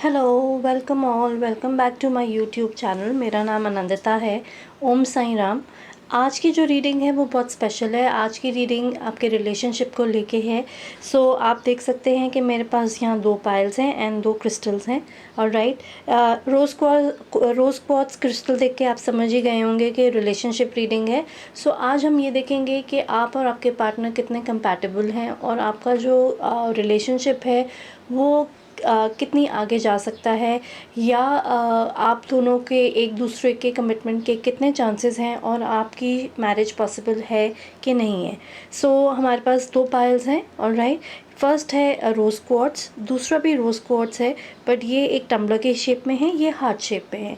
Hello, welcome all, welcome back to my YouTube channel. मेरा नाम आनंदिता है। ओम साईं राम। आज की जो रीडिंग है वो बहुत स्पेशल है। आज की रीडिंग आपके रिलेशनशिप को लेके है। आप देख सकते हैं कि मेरे पास यहाँ 2 पायल्स हैं एंड 2 क्रिस्टल्स हैं। ऑलराइट, रोज़ क्वार्ट्ज क्रिस्टल देख के आप समझ ही गए होंगे कि रिलेशनशिप रीडिंग है। आज हम ये देखेंगे कि आप और आपके पार्टनर कितने कंपैटिबल हैं और आपका जो रिलेशनशिप है वो कितनी आगे जा सकता है, या आप दोनों के एक दूसरे के कमिटमेंट के कितने चांसेस हैं और आपकी मैरिज पॉसिबल है कि नहीं है। हमारे पास 2 पायल्स हैं। ऑलराइट, फर्स्ट है रोज़ क्वार्ट्ज, दूसरा भी रोज़ क्वार्ट्ज है, बट ये एक टम्बलर के शेप में है, ये हार्ट शेप में है।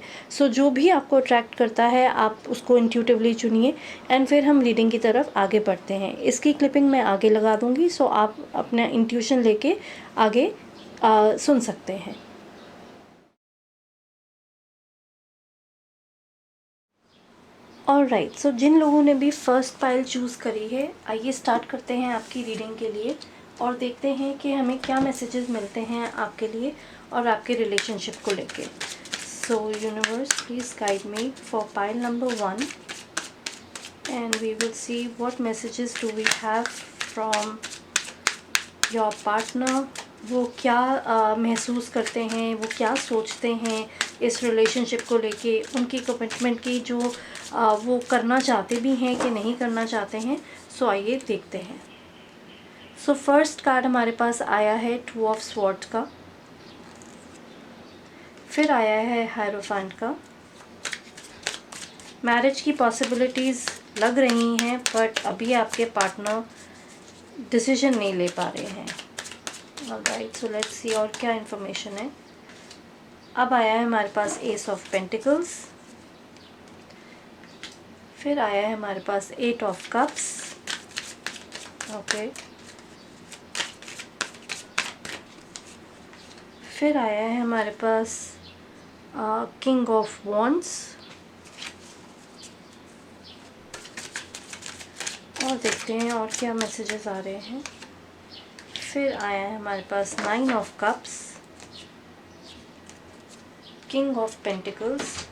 जो भी आपको अट्रैक्ट करता है आप उसको इंट्यूटिवली चुनिए एंड फिर हम रीडिंग की तरफ आगे बढ़ते हैं। इसकी क्लिपिंग मैं आगे लगा दूँगी, आप अपना इंट्यूशन लेके आगे सुन सकते हैं। ऑलराइट, जिन लोगों ने भी फर्स्ट पाइल चूज़ करी है, आइए स्टार्ट करते हैं आपकी रीडिंग के लिए और देखते हैं कि हमें क्या मैसेजेस मिलते हैं आपके लिए और आपके रिलेशनशिप को लेके। Universe, please guide me for pile number 1 and we will see what messages do we have from your partner. वो क्या महसूस करते हैं, वो क्या सोचते हैं इस रिलेशनशिप को लेके, उनकी कमिटमेंट की जो वो करना चाहते भी हैं कि नहीं करना चाहते हैं। आइए देखते हैं। फर्स्ट कार्ड हमारे पास आया है 2 ऑफ स्वॉर्ड्स का, फिर आया है हायरोफेंट का। मैरिज की पॉसिबिलिटीज़ लग रही हैं बट अभी आपके पार्टनर डिसीजन नहीं ले पा रहे हैं। ऑलराइट, लेट्स सी और क्या इन्फॉर्मेशन है। अब आया है हमारे पास एस ऑफ पेंटिकल्स, फिर आया है हमारे पास 8 ऑफ कप्स। ओके, फिर आया है हमारे पास किंग ऑफ वॉन्ड्स, और देखते हैं और क्या मैसेजेस आ रहे हैं। फिर आया है हमारे पास 9 of cups, king of pentacles,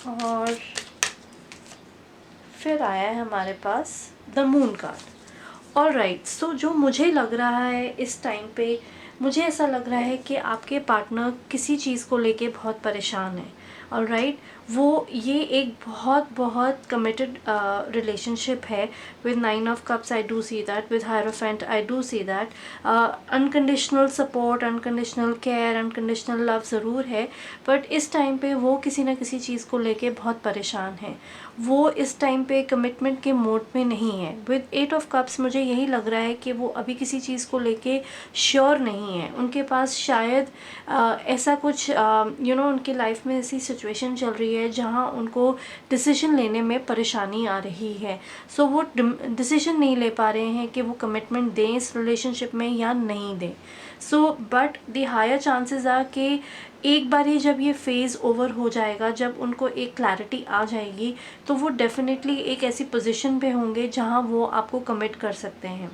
और फिर आया है हमारे पास द मून कार्ड। ऑलराइट, जो मुझे लग रहा है इस टाइम पे, मुझे ऐसा लग रहा है कि आपके पार्टनर किसी चीज़ को लेके बहुत परेशान है। ऑलराइट, वो ये एक बहुत बहुत कमिटेड रिलेशनशिप है। With 9 of cups I do see that, with hierophant I do see that unconditional support, unconditional care, unconditional love ज़रूर है, बट इस टाइम पे वो किसी न किसी चीज़ को लेके बहुत परेशान है। वो इस टाइम पे कमिटमेंट के मोड में नहीं है। विद 8 ऑफ कप्स मुझे यही लग रहा है कि वो अभी किसी चीज़ को लेके श्योर नहीं है। उनके पास शायद ऐसा कुछ उनकी लाइफ में ऐसी सिचुएशन चल रही है जहाँ उनको डिसीजन लेने में परेशानी आ रही है। वो डिसीजन नहीं ले पा रहे हैं कि वो कमिटमेंट दें इस रिलेशनशिप में या नहीं दें। But the higher chances are कि एक बार ही जब ये फेज़ ओवर हो जाएगा, जब उनको एक क्लैरिटी आ जाएगी, तो वो डेफिनेटली एक ऐसी पोजीशन पे होंगे जहाँ वो आपको कमिट कर सकते हैं।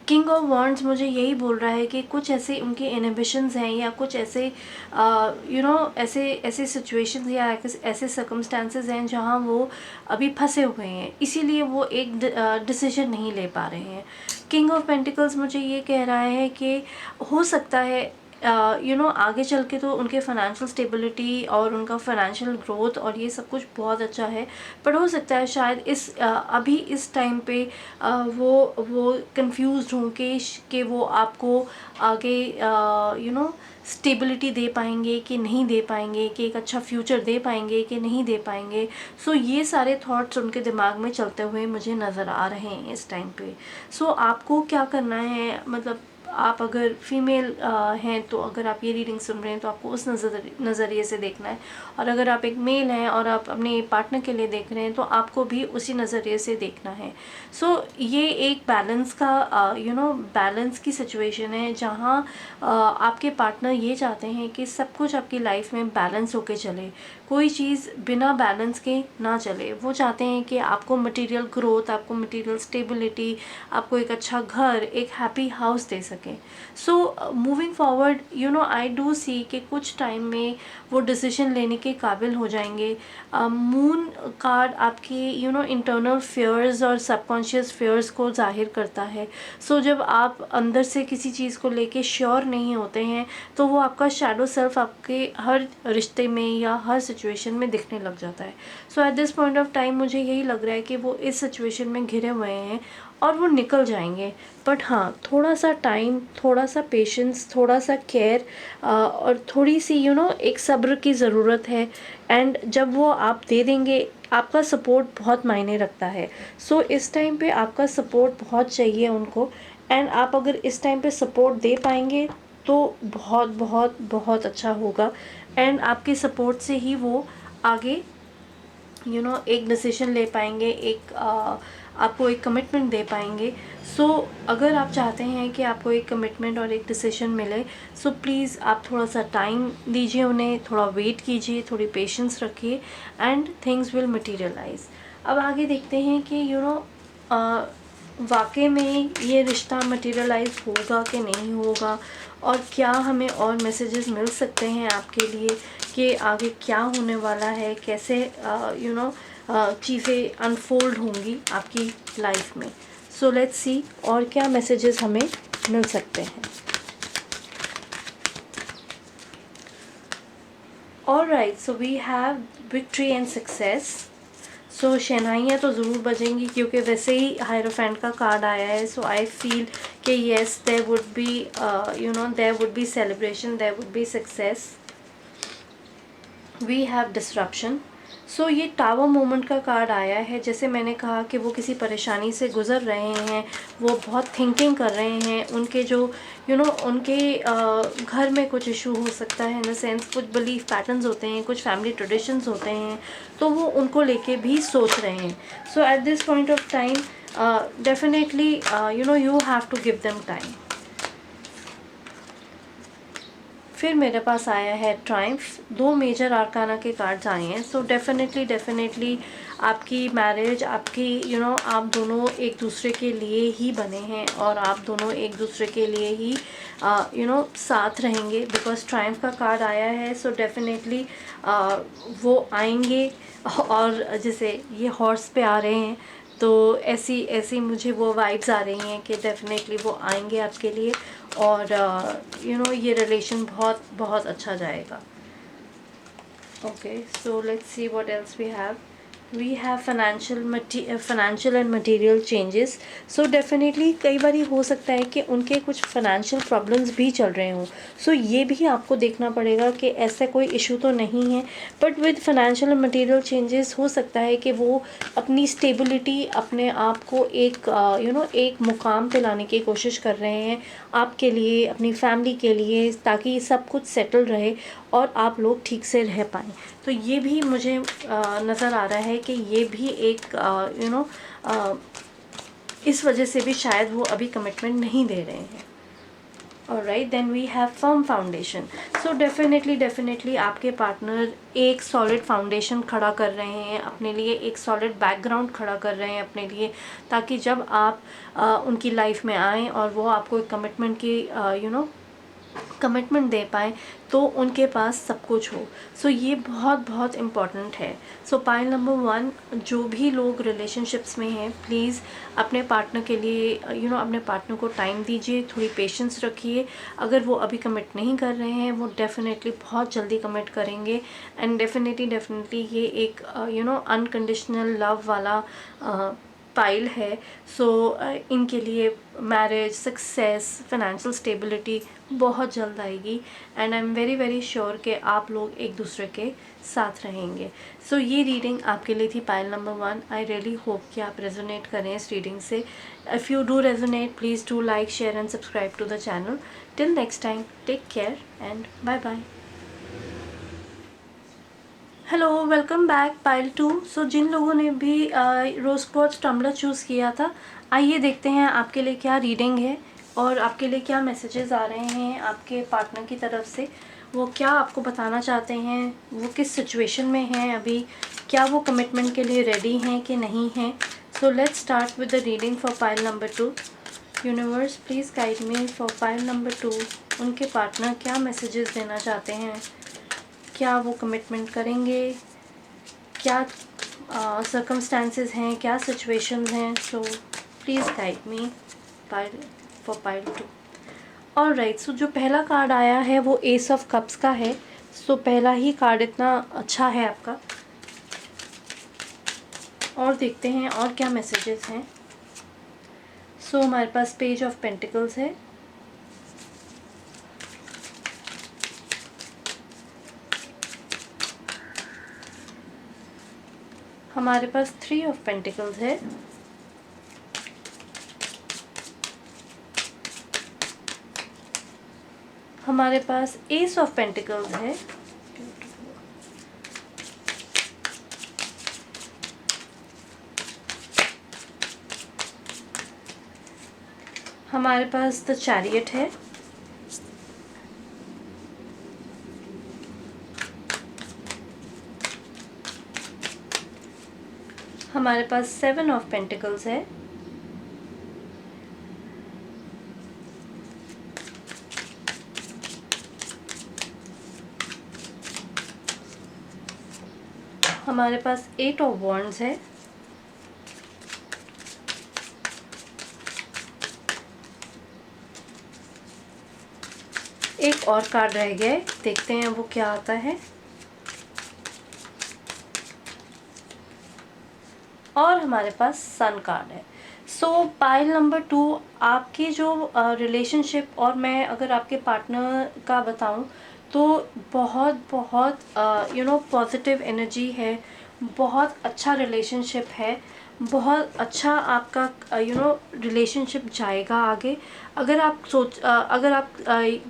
किंग ऑफ वॉन्ड्स मुझे यही बोल रहा है कि कुछ ऐसे उनके इनहिबिशंस हैं या कुछ ऐसे ऐसे सिचुएशंस या ऐसे सर्कमस्टेंसेस हैं जहाँ वो अभी फंसे हुए हैं, इसीलिए वो एक डिसीजन नहीं ले पा रहे हैं। किंग ऑफ पेंटिकल्स मुझे ये कह रहा है कि हो सकता है आगे चल के तो उनके फाइनेंशियल स्टेबिलिटी और उनका फाइनेंशियल ग्रोथ और ये सब कुछ बहुत अच्छा है, पर हो सकता है शायद अभी इस टाइम पे वो कंफ्यूज्ड हों कि वो आपको आगे स्टेबिलिटी दे पाएंगे कि नहीं दे पाएंगे, कि एक अच्छा फ्यूचर दे पाएंगे कि नहीं दे पाएंगे। ये सारे थॉट्स उनके दिमाग में चलते हुए मुझे नज़र आ रहे हैं इस टाइम पे। आपको क्या करना है, मतलब आप अगर फीमेल हैं तो अगर आप ये रीडिंग सुन रहे हैं तो आपको उस नज़रिए से देखना है, और अगर आप एक मेल हैं और आप अपने पार्टनर के लिए देख रहे हैं तो आपको भी उसी नज़रिए से देखना है। सो ये एक बैलेंस का बैलेंस की सिचुएशन है, जहाँ आपके पार्टनर ये चाहते हैं कि सब कुछ आपकी लाइफ में बैलेंस होके चले, कोई चीज़ बिना बैलेंस के ना चले। वो चाहते हैं कि आपको मटेरियल ग्रोथ, आपको मटेरियल स्टेबिलिटी, आपको एक अच्छा घर, एक हैप्पी हाउस दे सकें। So moving forward I do see कि कुछ टाइम में वो डिसीजन लेने के काबिल हो जाएंगे। मून कार्ड आपके इंटरनल फेयर्स और सबकॉन्शियस फेयर्स को जाहिर करता है। सो जब आप अंदर से किसी चीज़ को लेके श्योर नहीं होते हैं तो वो आपका शैडो सेल्फ आपके हर रिश्ते में या हर सिचुएशन में दिखने लग जाता है। So at this point of time मुझे यही लग रहा है कि वो इस सिचुएशन में घिरे हुए हैं और वो निकल जाएंगे। बट हाँ, थोड़ा सा टाइम, थोड़ा सा पेशेंस, थोड़ा सा केयर और थोड़ी सी एक सब्र की ज़रूरत है। एंड जब वो आप दे देंगे, आपका सपोर्ट बहुत मायने रखता है। सो इस टाइम पे आपका सपोर्ट बहुत चाहिए उनको, एंड आप अगर इस टाइम पे सपोर्ट दे पाएंगे तो बहुत बहुत बहुत अच्छा होगा। एंड आपके सपोर्ट से ही वो आगे एक डिसीजन ले पाएंगे, आपको एक कमिटमेंट दे पाएंगे। सो अगर आप चाहते हैं कि आपको एक कमिटमेंट और एक डिसीजन मिले, सो प्लीज़ आप थोड़ा सा टाइम दीजिए उन्हें, थोड़ा वेट कीजिए, थोड़ी पेशेंस रखिए, एंड थिंग्स विल मटीरियलाइज। अब आगे देखते हैं कि वाकई में ये रिश्ता मटीरियलाइज होगा कि नहीं होगा, और क्या हमें और मैसेजेस मिल सकते हैं आपके लिए कि आगे क्या होने वाला है, कैसे चीज़ें अनफोल्ड होंगी आपकी लाइफ में। सो लेट्स सी और क्या मैसेजेस हमें मिल सकते हैं। Alright, so we have victory and success. So शहनाइयाँ तो ज़रूर बजेंगी क्योंकि वैसे ही हायरोफेंट का कार्ड आया है। सो आई फील कि yes, there would be there would be celebration, there would be success. We have disruption. So ये टावर मोमेंट का कार्ड आया है। जैसे मैंने कहा कि वो किसी परेशानी से गुज़र रहे हैं, वो बहुत थिंकिंग कर रहे हैं, उनके जो उनके घर में कुछ इशू हो सकता है, इन द सेंस कुछ बिलीफ पैटर्न्स होते हैं, कुछ फैमिली ट्रेडिशंस होते हैं, तो वो उनको लेके भी सोच रहे हैं। So at this point of time definitely you have to give them time. फिर मेरे पास आया है ट्रायम्फ। 2 मेजर आर्काना के कार्ड्स आए हैं। सो डेफिनेटली आपकी मैरिज, आपकी आप दोनों एक दूसरे के लिए ही बने हैं और आप दोनों एक दूसरे के लिए ही साथ रहेंगे, बिकॉज ट्रायम्फ का कार्ड आया है। सो डेफिनेटली वो आएंगे, और जैसे ये हॉर्स पे आ रहे हैं तो ऐसी मुझे वो वाइब्स आ रही हैं कि डेफिनेटली वो आएंगे आपके लिए, और ये रिलेशन बहुत बहुत अच्छा जाएगा। Okay, so let's see what else we have financial and material changes. So definitely कई बार हो सकता है कि उनके कुछ फाइनेंशियल प्रॉब्लम्स भी चल रहे हों। सो ये भी आपको देखना पड़ेगा कि ऐसा कोई इशू तो नहीं है, but with financial and material changes हो सकता है कि वो अपनी स्टेबिलिटी, अपने आप को एक एक मुकाम पे लाने की कोशिश कर रहे हैं आपके लिए, अपनी फैमिली के लिए, ताकि सब कुछ सेटल रहे और आप लोग ठीक से रह पाएँ। तो ये भी मुझे नज़र आ रहा है कि ये भी एक इस वजह से भी शायद वो अभी कमिटमेंट नहीं दे रहे हैं। Alright, then we have firm foundation. So definitely आपके पार्टनर एक सॉलिड फाउंडेशन खड़ा कर रहे हैं अपने लिए, एक सॉलिड बैकग्राउंड खड़ा कर रहे हैं अपने लिए, ताकि जब आप उनकी लाइफ में आएँ और वो आपको एक कमिटमेंट की कमिटमेंट दे पाएँ तो उनके पास सब कुछ हो। सो ये बहुत बहुत इम्पॉर्टेंट है। सो पाइल नंबर 1, जो भी लोग रिलेशनशिप्स में हैं, प्लीज़ अपने पार्टनर के लिए अपने पार्टनर को टाइम दीजिए, थोड़ी पेशेंस रखिए। अगर वो अभी कमिट नहीं कर रहे हैं, वो डेफिनेटली बहुत जल्दी कमिट करेंगे, एंड डेफिनेटली ये एक अनकंडीशनल लव वाला पाइल है, सो इनके लिए मैरिज, सक्सेस, फाइनेंशियल स्टेबिलिटी बहुत जल्द आएगी and I am very very sure कि आप लोग एक दूसरे के साथ रहेंगे। सो ये रीडिंग आपके लिए थी pile number 1। I really hope कि आप रेजोनेट करें इस रीडिंग से। If you do resonate, please do like, share and subscribe to the channel. Till next time, take care and bye bye. Hello, welcome back pile 2। So जिन लोगों ने भी रोज़ quartz tumbler choose किया था, आइए देखते हैं आपके लिए क्या रीडिंग है और आपके लिए क्या मैसेजेस आ रहे हैं आपके पार्टनर की तरफ से। वो क्या आपको बताना चाहते हैं, वो किस सिचुएशन में हैं अभी, क्या वो कमिटमेंट के लिए रेडी हैं कि नहीं हैं। So let's start with the reading for pile number 2। Universe please guide me for pile number 2। उनके पार्टनर क्या मैसेजेस देना चाहते हैं, क्या वो कमिटमेंट करेंगे, क्या सर्कमस्टांसेस हैं, क्या सिचुएशंस हैं। So please guide me for pile 2। Alright, so जो पहला कार्ड आया है वो एस ऑफ कप्स का है। सो पहला ही कार्ड इतना अच्छा है आपका। और देखते हैं और क्या मैसेजेस हैं। सो हमारे पास पेज ऑफ पेंटिकल्स है, हमारे पास 3 ऑफ पेंटिकल्स है, हमारे पास एस ऑफ पेंटिकल्स है, हमारे पास द चैरियट है, हमारे पास 7 ऑफ पेंटिकल्स है, हमारे पास 8 ऑफ वॉन्ड्स है, एक और कार्ड रह गया है, देखते हैं वो क्या आता है। और हमारे पास सन कार्ड है। सो पाइल नंबर 2, आपके जो रिलेशनशिप और मैं अगर आपके पार्टनर का बताऊं तो बहुत बहुत पॉजिटिव एनर्जी है, बहुत अच्छा रिलेशनशिप है, बहुत अच्छा आपका रिलेशनशिप जाएगा आगे। अगर आप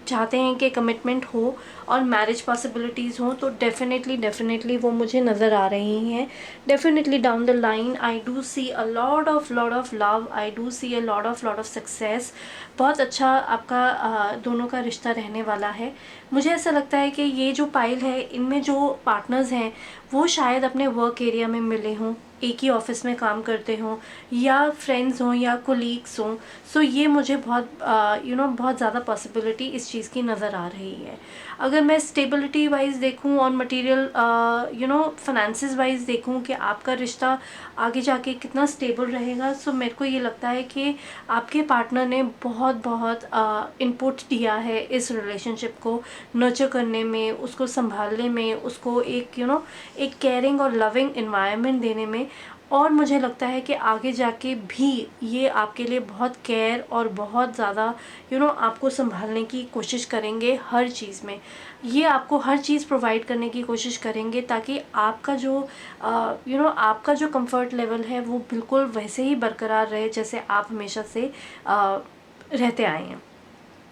चाहते हैं कि कमिटमेंट हो और मैरिज पॉसिबिलिटीज़ हो तो डेफिनेटली वो मुझे नज़र आ रही हैं। Definitely down the line I do see a lot of love, I do see a lot of success. बहुत अच्छा आपका दोनों का रिश्ता रहने वाला है। मुझे ऐसा लगता है कि ये जो पाइल है, इनमें जो पार्टनर्स हैं वो शायद अपने वर्क एरिया में मिले हों, एक ही ऑफिस में काम करते हों, या फ्रेंड्स हों या कोलीग्स हों। सो ये मुझे बहुत ज़्यादा पॉसिबिलिटी इस चीज़ की नज़र आ रही है। अगर मैं स्टेबिलिटी वाइज देखूं और मटेरियल फाइनेंसेस वाइज देखूं कि आपका रिश्ता आगे जाके कितना स्टेबल रहेगा, सो मेरे को ये लगता है कि आपके पार्टनर ने बहुत बहुत इनपुट दिया है इस रिलेशनशिप को नर्चर करने में, उसको संभालने में, उसको एक एक केयरिंग और लविंग इन्वायरमेंट देने में। और मुझे लगता है कि आगे जाके भी ये आपके लिए बहुत केयर और बहुत ज़्यादा आपको संभालने की कोशिश करेंगे हर चीज़ में। ये आपको हर चीज़ प्रोवाइड करने की कोशिश करेंगे ताकि आपका जो आपका जो कंफर्ट लेवल है वो बिल्कुल वैसे ही बरकरार रहे जैसे आप हमेशा से रहते आए हैं।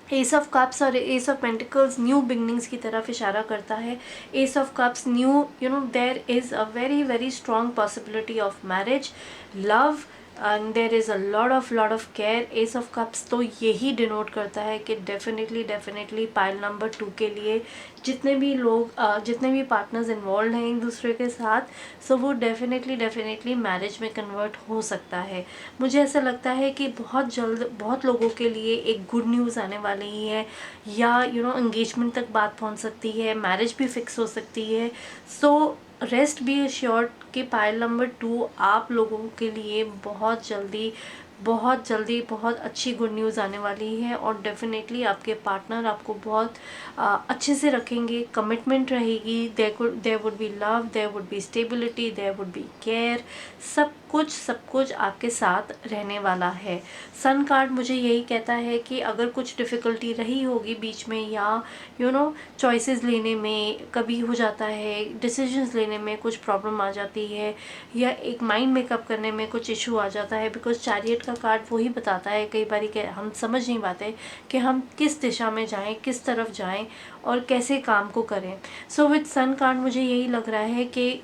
एस ऑफ कप्स और ace of pentacles new beginnings की तरफ इशारा करता है। Ace of cups new there is a very very strong possibility of marriage, love and there is a lot of care. Ace of cups तो यही denote करता है कि डेफिनेटली पाइल नंबर 2 के लिए जितने भी लोग जितने भी पार्टनर्स इन्वॉल्व हैं एक दूसरे के साथ, सो वो डेफिनेटली मैरिज में कन्वर्ट हो सकता है। मुझे ऐसा लगता है कि बहुत जल्द बहुत लोगों के लिए एक गुड न्यूज़ आने वाली है, या एंगेजमेंट तक बात पहुंच सकती है, मैरिज भी फिक्स हो सकती है। सो रेस्ट बी अश्योर्ड आपके पाइल नंबर 2 आप लोगों के लिए बहुत जल्दी बहुत अच्छी गुड न्यूज़ आने वाली है, और डेफिनेटली आपके पार्टनर आपको बहुत अच्छे से रखेंगे, कमिटमेंट रहेगी, there would be love, there would be stability, there would be care, सब कुछ आपके साथ रहने वाला है। सन कार्ड मुझे यही कहता है कि अगर कुछ डिफ़िकल्टी रही होगी बीच में, या चॉइसेस लेने में कभी हो जाता है, डिसीजंस लेने में कुछ प्रॉब्लम आ जाती है, या एक माइंड मेकअप करने में कुछ इशू आ जाता है, बिकॉज चैरियट का कार्ड वही बताता है कई बार कि हम समझ नहीं पाते कि हम किस दिशा में जाएं, किस तरफ जाएं और कैसे काम को करें। सो विद सन कार्ड मुझे यही लग रहा है कि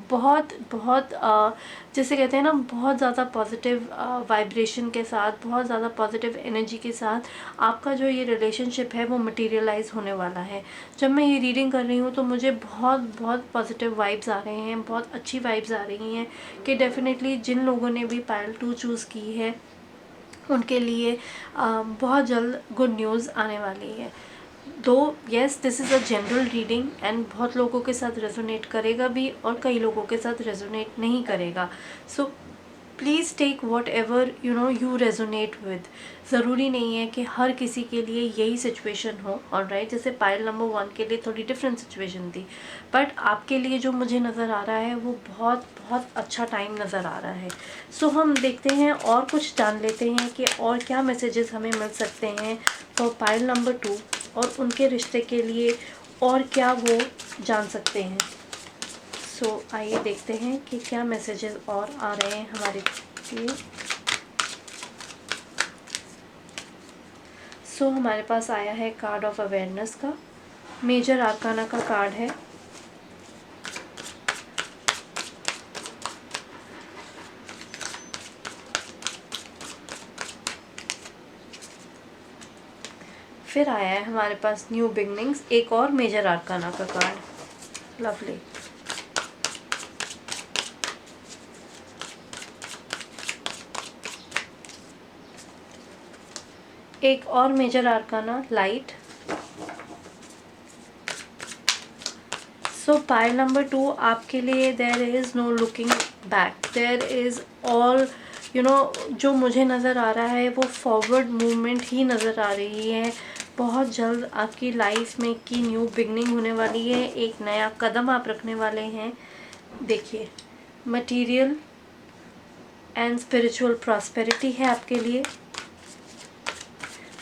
बहुत जैसे कहते हैं ना, बहुत ज़्यादा पॉजिटिव वाइब्रेशन के साथ, बहुत ज़्यादा पॉजिटिव एनर्जी के साथ आपका जो ये रिलेशनशिप है वो मटेरियलाइज होने वाला है। जब मैं ये रीडिंग कर रही हूँ तो मुझे बहुत पॉजिटिव वाइब्स आ रहे हैं, बहुत अच्छी वाइब्स आ रही हैं कि डेफिनेटली जिन लोगों ने भी पायल 2 चूज़ की है उनके लिए बहुत जल्द गुड न्यूज़ आने वाली है। दो yes, this is a general reading and बहुत लोगों के साथ रेजोनेट करेगा भी और कई लोगों के साथ रेजोनेट नहीं करेगा। So please take whatever you resonate with. ज़रूरी नहीं है कि हर किसी के लिए यही सिचुएशन हो, ऑलराइट। जैसे पायल नंबर 1 के लिए थोड़ी डिफरेंट सिचुएशन थी, बट आपके लिए जो मुझे नज़र आ रहा है वो बहुत अच्छा टाइम नज़र आ रहा है। सो हम देखते हैं और कुछ जान लेते हैं कि और क्या मैसेजेस हमें मिल सकते हैं फॉर पायल नंबर 2, और उनके रिश्ते के लिए और क्या वो जान सकते हैं। सो आइए देखते हैं कि क्या मैसेजेस और आ रहे हैं हमारे लिए। सो हमारे पास आया है कार्ड ऑफ अवेयरनेस का, मेजर आर्काना का कार्ड है। फिर आया है हमारे पास न्यू बिगनिंग्स, एक और मेजर आर्काना का कार्ड। लवली। एक और major arcana, light. So pile number 2 आपके लिए there is no looking back, there is all जो मुझे नज़र आ रहा है वो फॉरवर्ड मूवमेंट ही नज़र आ रही है। बहुत जल्द आपकी लाइफ में की न्यू बिगनिंग होने वाली है, एक नया कदम आप रखने वाले हैं। देखिए, मटेरियल एंड स्पिरिचुअल प्रॉस्पेरिटी है आपके लिए।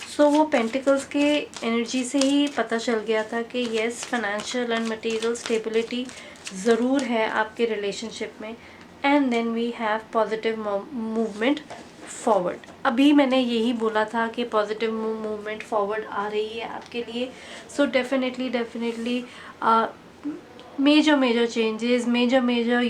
सो वो पेंटिकल्स के एनर्जी से ही पता चल गया था कि yes, financial and material stability ज़रूर है आपके रिलेशनशिप में। And then we have positive movement forward. अभी मैंने यही बोला था कि पॉजिटिव मूवमेंट फॉरवर्ड आ रही है आपके लिए। So definitely major changes, major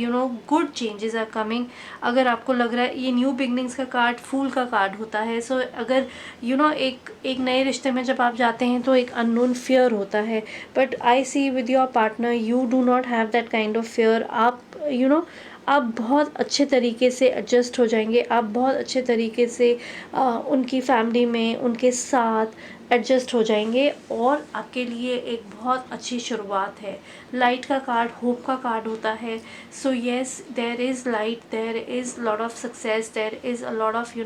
good changes are coming. अगर आपको लग रहा है, ये न्यू बिगनिंग्स का कार्ड फूल का कार्ड होता है। सो अगर एक नए रिश्ते में जब आप जाते हैं तो एक अननोन फियर होता है, but I see with your partner you do not have that kind of fear. आप आप बहुत अच्छे तरीके से एडजस्ट हो जाएंगे, आप बहुत अच्छे तरीके से उनकी फैमिली में उनके साथ एडजस्ट हो जाएंगे, और आपके लिए एक बहुत अच्छी शुरुआत है। लाइट का कार्ड होप का कार्ड होता है। So yes, there is light, there is lot of success, there is a lot of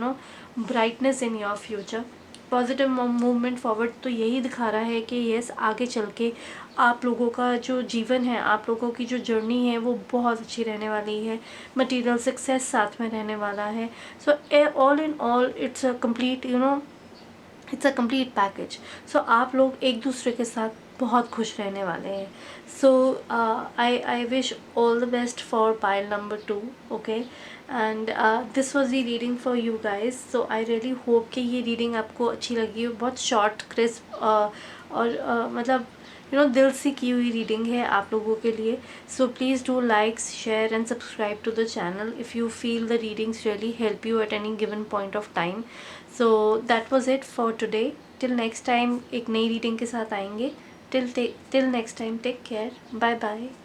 brightness in your future. Positive movement forward तो यही दिखा रहा है कि येस, आगे चल के आप लोगों का जो जीवन है, आप लोगों की जो जर्नी है वो बहुत अच्छी रहने वाली है। मटेरियल सक्सेस साथ में रहने वाला है। So all in all it's a complete it's a complete package. So आप लोग एक दूसरे के साथ बहुत खुश रहने वाले हैं। So I wish all the best for pile number 2, okay. And this was the reading for you guys. So I really hope कि ये रीडिंग आपको अच्छी लगी हो। बहुत शॉर्ट, क्रिस्प और मतलब दिल से की हुई रीडिंग है आप लोगों के लिए। So please do like, share and subscribe to the channel if you feel the readings really help you at any given point of time. So that was it for today. Till next time एक नई reading के साथ आएंगे. Till next time, take care. Bye bye.